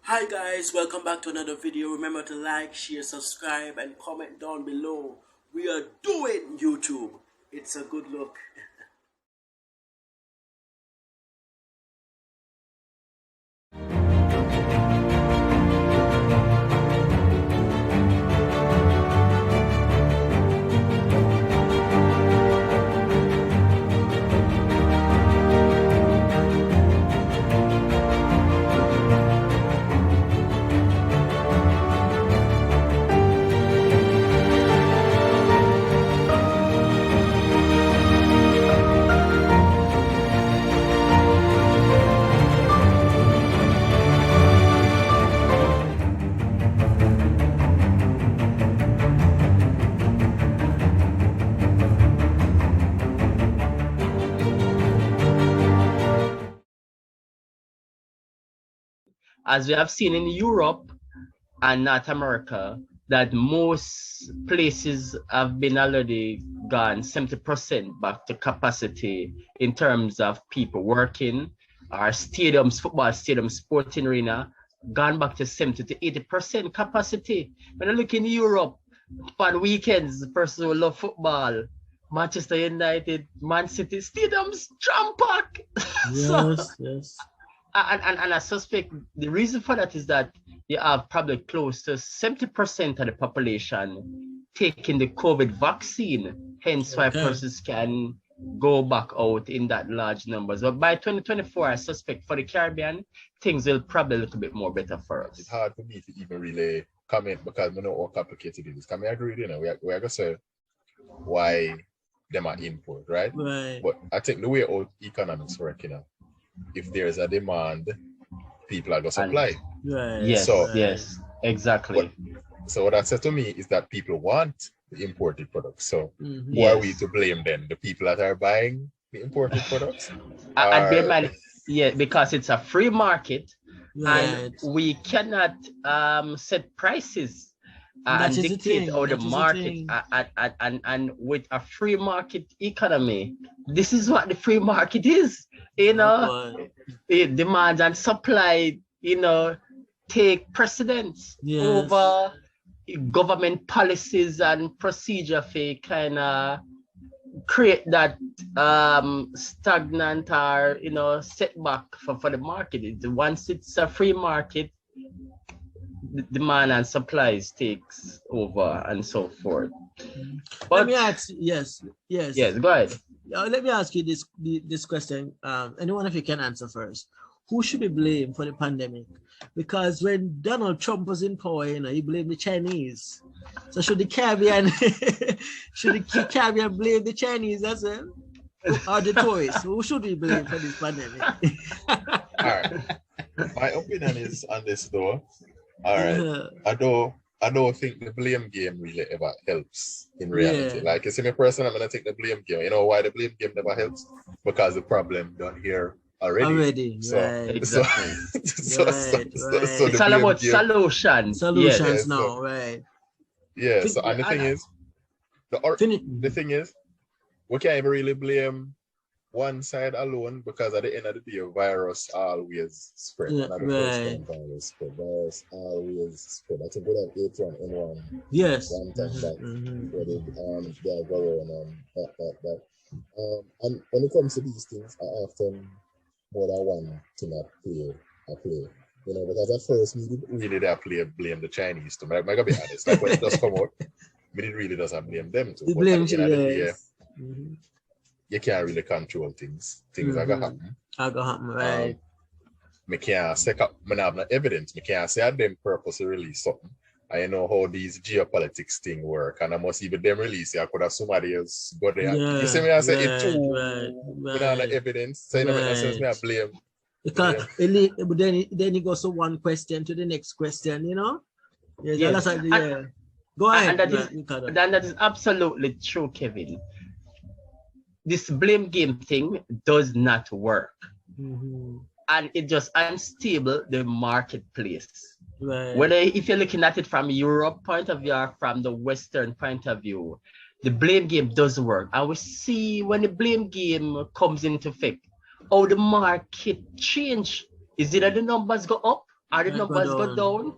Hi guys, welcome back to another video. Remember to like, share, subscribe and comment down below. We are doing YouTube. It's a good look. As we have seen in Europe and North America, that most places have been already gone 70% back to capacity in terms of people working. Our stadiums, football stadiums, sporting arena, gone back to 70 to 80% capacity. When I look in Europe, on weekends, the person who love football, Manchester United, Man City stadiums jam packed. Yes. And I suspect the reason for that is that you have probably close to 70% of the population taking the COVID vaccine, hence why persons can go back out in that large numbers. But by 2024, I suspect for the Caribbean, things will probably look a bit more better for us. It's hard for me to even really comment because I know how complicated it is. Can I agree, we are going to say why them are import, right? But I think the way our economics work, if there's a demand, people are going to supply. Yes, exactly. So what that said to me is that people want the imported products. So who are we to blame then? The people that are buying the imported products? And bear in mind, because it's a free market, and we cannot set prices and dictate how the market and with a free market economy, this is what the free market is. Demand and supply, take precedence over government policies and procedure for kind of create that stagnant or setback for the market. Once it's a free market, the demand and supplies takes over and so forth. But let me ask, yes, go ahead. Let me ask you this question. Anyone of you can answer first. Who should be blamed for the pandemic? Because when Donald Trump was in power, he blamed the Chinese. So should the Caribbean blame the Chinese as well? Or the tourists? Who should we blame for this pandemic? All right. My opinion is on this though. All right. I don't think the blame game really ever helps in reality. Like, you see me personally, I'm gonna take the blame game. You know why the blame game never helps? Because the problem done here already. So it's all about solutions now, right? Yeah. So and the thing is, we can't even really blame one side alone, because at the end of the day, virus always spread. Virus always spread. I think we have H1N1. Yes. One time back, where they go around that. And when it comes to these things, I often more than one thing I play. Because at first we didn't really blame the Chinese too. I'm gonna be honest. Like when it does come out, we didn't really doesn't blame them too. You can't really control things. Things are gonna happen. Right. Me can't say me have no evidence. Me can't say I them purposely release something. I know how these geopolitics thing work, and I must even them release it. I could have somebody else go there. You see me? I say it too. Without no evidence, so you know make no sense. Me I blame. Because then it goes to one question to the next question. Go ahead. And that is absolutely true, Kevin. This blame game thing does not work. And it just unstable the marketplace. Whether if you're looking at it from Europe point of view or from the Western point of view, the blame game does work. And we see when the blame game comes into effect, how the market change. Is it that the numbers go up or the numbers go down,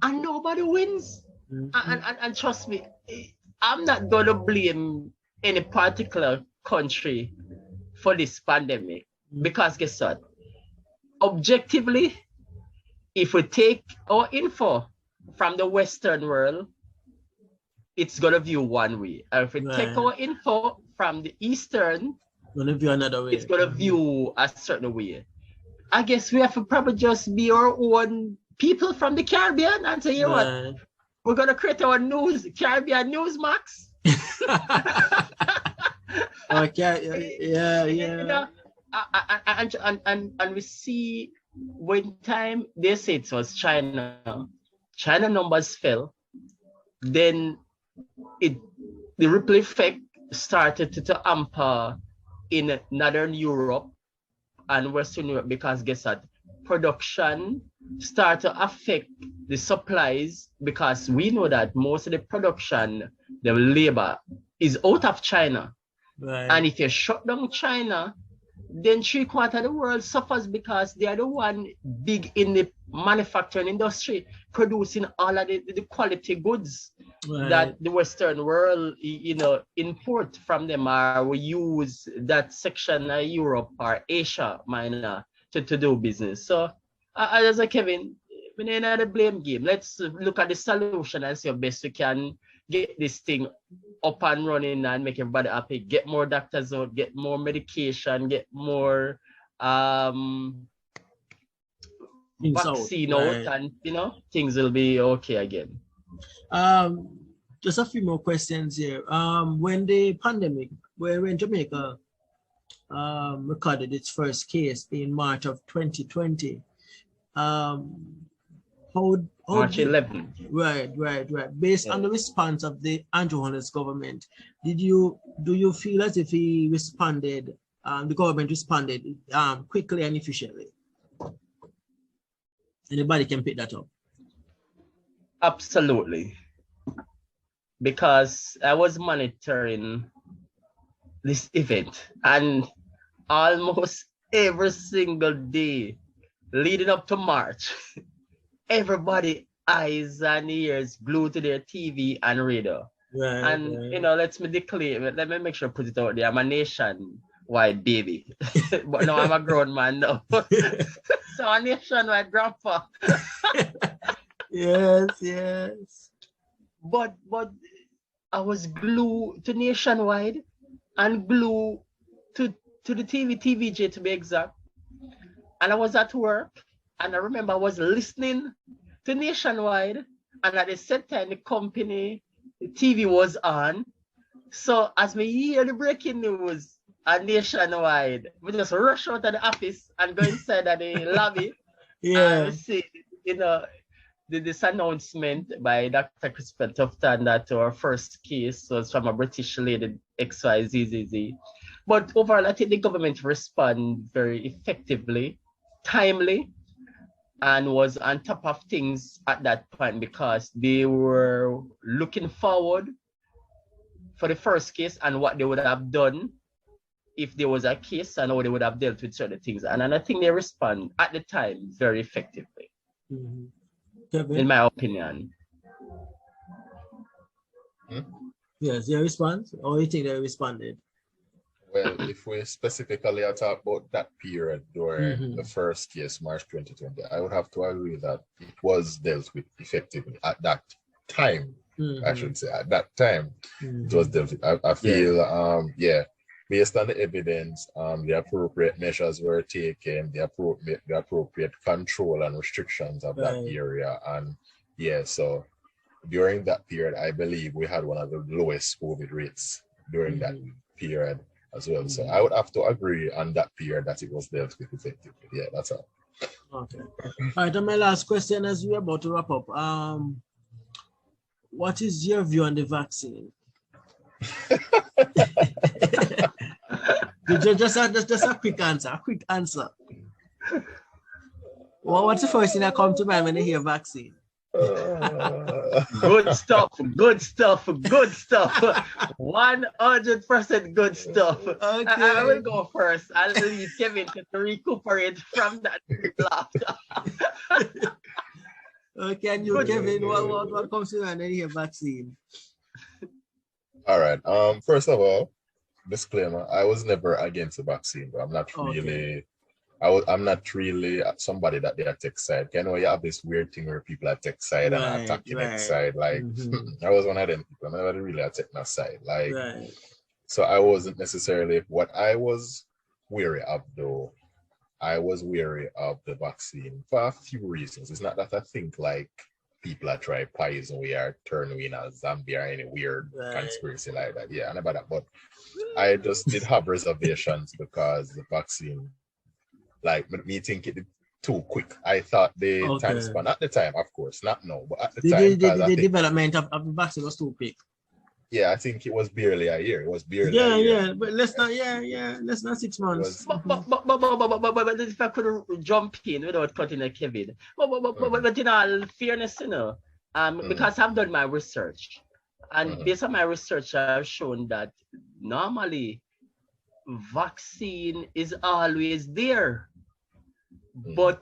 Mm-hmm. and nobody wins. Mm-hmm. And trust me, I'm not going to blame any particular country for this pandemic, because guess what? Objectively, if we take our info from the Western world, it's going to view one way. And if we take our info from the Eastern, gonna view another way. It's going to view a certain way. I guess we have to probably just be our own people from the Caribbean and say, you know what? We're going to create our Caribbean Newsmax. Okay, yeah. You know, and we see when time they say it was China numbers fell, then the ripple effect started to hamper in Northern Europe and Western Europe, because guess what? Production start to affect the supplies, because we know that most of the production, the labor, is out of China. Right. And if you shut down China, then 3/4 of the world suffers, because they are the one big in the manufacturing industry, producing all of the quality goods that the Western world, import from them, or we use that section of Europe or Asia minor to do business. So as a Kevin, we need another blame game. Let's look at the solution and see how best we can get this thing up and running and make everybody happy. Get more doctors out, get more medication, get more vaccine out, and things will be okay again. Just a few more questions here. When the pandemic, when Jamaica recorded its first case in March of 2020, March 11th. Right. Based on the response of the Andrew Holness government, do you feel as if he responded, the government responded quickly and efficiently? Anybody can pick that up. Absolutely. Because I was monitoring this event, and almost every single day leading up to March, everybody eyes and ears glued to their TV and radio. Let me make sure I put it out there. I'm a nationwide baby, but now I'm a grown man now. So a nationwide grandpa. Yes. But I was glued to nationwide and glued to the TVJ to be exact. And I was at work, and I remember I was listening to nationwide, and at the same time the TV was on. So as we hear the breaking news on nationwide, we just rush out of the office and go inside of the lobby. And we see, this announcement by Dr. Crispin Tufton that our first case was from a British lady, XYZZZ. But overall, I think the government responded very effectively, timely, and was on top of things at that point, because they were looking forward for the first case and what they would have done if there was a case, and how they would have dealt with certain things. And I think they respond at the time very effectively. Mm-hmm. In my opinion. Yes, their response, or you think they responded? Well, if we specifically talk about that period during the first case, March 2020, I would have to agree that it was dealt with effectively at that time. I should say at that time, it was dealt with. I feel, based on the evidence, the appropriate measures were taken, the appropriate control and restrictions of that area. And so during that period, I believe we had one of the lowest COVID rates during that period as well. So I would have to agree on that period that it was dealt with effectively. Yeah, that's all. Okay. All right, and my last question as we're about to wrap up. What is your view on the vaccine? just a quick answer. Well, what's the first thing that comes to mind when you hear vaccine? Good stuff. 100% good stuff. Okay. I will go first. I'll leave Kevin to recuperate from that laughter. Okay, and you, Kevin, what comes to your mind when you hear vaccine? All right. First of all, disclaimer: I was never against the vaccine, but I'm not Okay. really. I'm not really somebody that they attack side. You know, you have this weird thing where people attack side and Right, attacking right. next side. Like I was one of them people. I never really attack my side. Like Right. so, I wasn't necessarily what I was wary of though. I was wary of the vaccine for a few reasons. It's not that I think like people are trying poison we are turn we in a zombie or any weird Right. conspiracy like that. Yeah, I never that. But I just did have reservations because the vaccine, like me think it too quick. I thought the time Okay. span at the time, of course, not now, but at the time, The development of the vaccine was too quick. yeah, I think it was barely a year. It was barely a year. Yeah, but less than 6 months. But if I could jump in without cutting a Kevin, but in all fairness, you know, because I've done my research, and based on my research, I've shown that normally vaccine is always there, but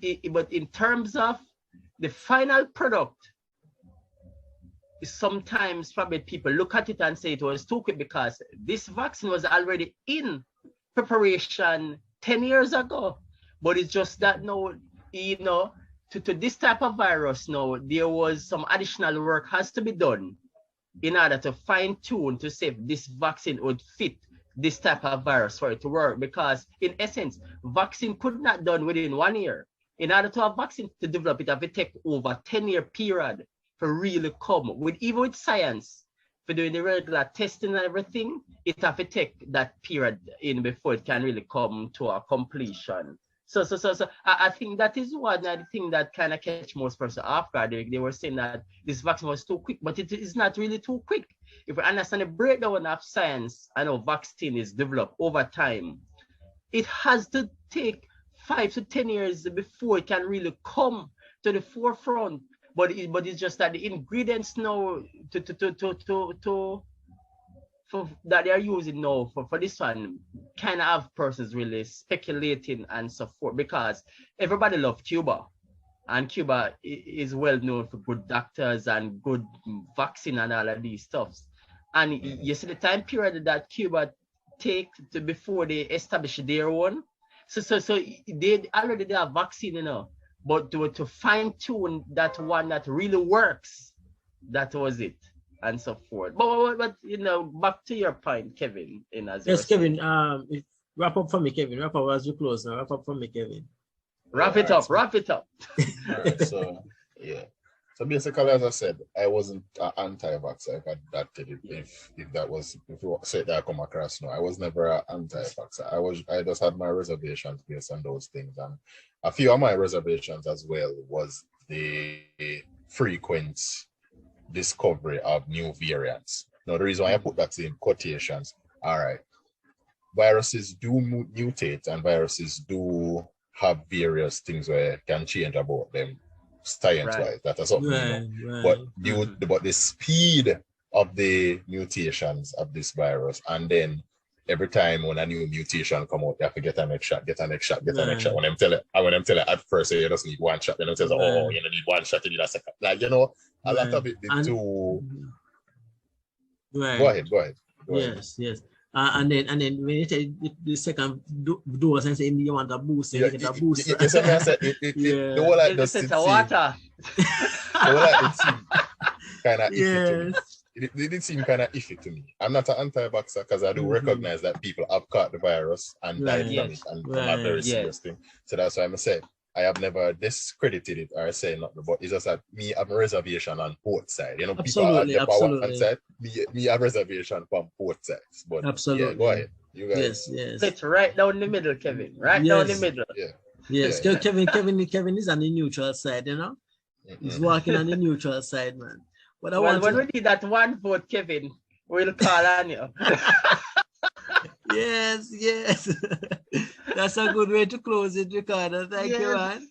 in terms of the final product, sometimes probably people look at it and say it was too quick because this vaccine was already in preparation 10 years ago. But it's just that now, you know, to this type of virus now, there was some additional work has to be done in order to fine tune to see if this vaccine would fit this type of virus for it to work. Because in essence, vaccine could not done within 1 year. In order to have vaccine to develop it, have to take over 10-year period for really come with, even with science, for doing the regular testing and everything, it have to take that period in before it can really come to a completion. So I think that is one of the thing that kind of catch most person off guard. They were saying that this vaccine was too quick, but it is not really too quick. If we understand the breakdown of science and how vaccine is developed over time, it has to take 5 to 10 years before it can really come to the forefront. But it's just that the ingredients now that they are using now for this one kind of have persons really speculating and so forth, because everybody loves Cuba, and Cuba is well known for good doctors and good vaccine and all of these stuffs. And you see the time period that Cuba take before they establish their own. So they already have vaccine, you know. But to fine tune that one that really works, that was it, and so forth. But you know, back to your point, Kevin. Yes, Kevin. Wrap up for me, Kevin. Wrap up as you close now. Wrap up for me, Kevin. Wrap it up. All right, so yeah. So basically, as I said, I wasn't anti-vaxxer. If that was, if you say that I come across, no, I was never an anti-vaxxer. I just had my reservations based on those things, and a few of my reservations as well was the frequent discovery of new variants. Now, the reason why I put that in quotations, all right, viruses do mutate, and viruses do have various things where can change about them science-wise. Right. That's something we know. But the speed of the mutations of this virus, and then every time when a new mutation come out, you have to get a next shot. When I'm telling at first you just need one shot, then it says, oh, you need one shot, you need a second. Like, you know, a lot of it too. Go ahead. Yes. And then when you take the second dose and say you want a booster, you get a booster. Yes, I said the whole like the water. The whole like it seemed kind of iffy to me. It did seem kind of iffy to me. I'm not an anti-vaxxer because I do recognize that people have caught the virus and died from it and from a very serious thing. So that's why I'm saying I have never discredited it or say nothing, but it's just that me have a reservation on both sides. You know, absolutely, people on one side, me have reservation from both sides. But absolutely. Yeah, go ahead. You guys. Yes. It's right down the middle, Kevin. Right down the middle. Yeah. Yes, yeah. Kevin is on the neutral side, you know? He's walking on the neutral side, man. But when we need that one vote, Kevin, we'll call on you. Yes. That's a good way to close it, Ricardo. Thank you, man.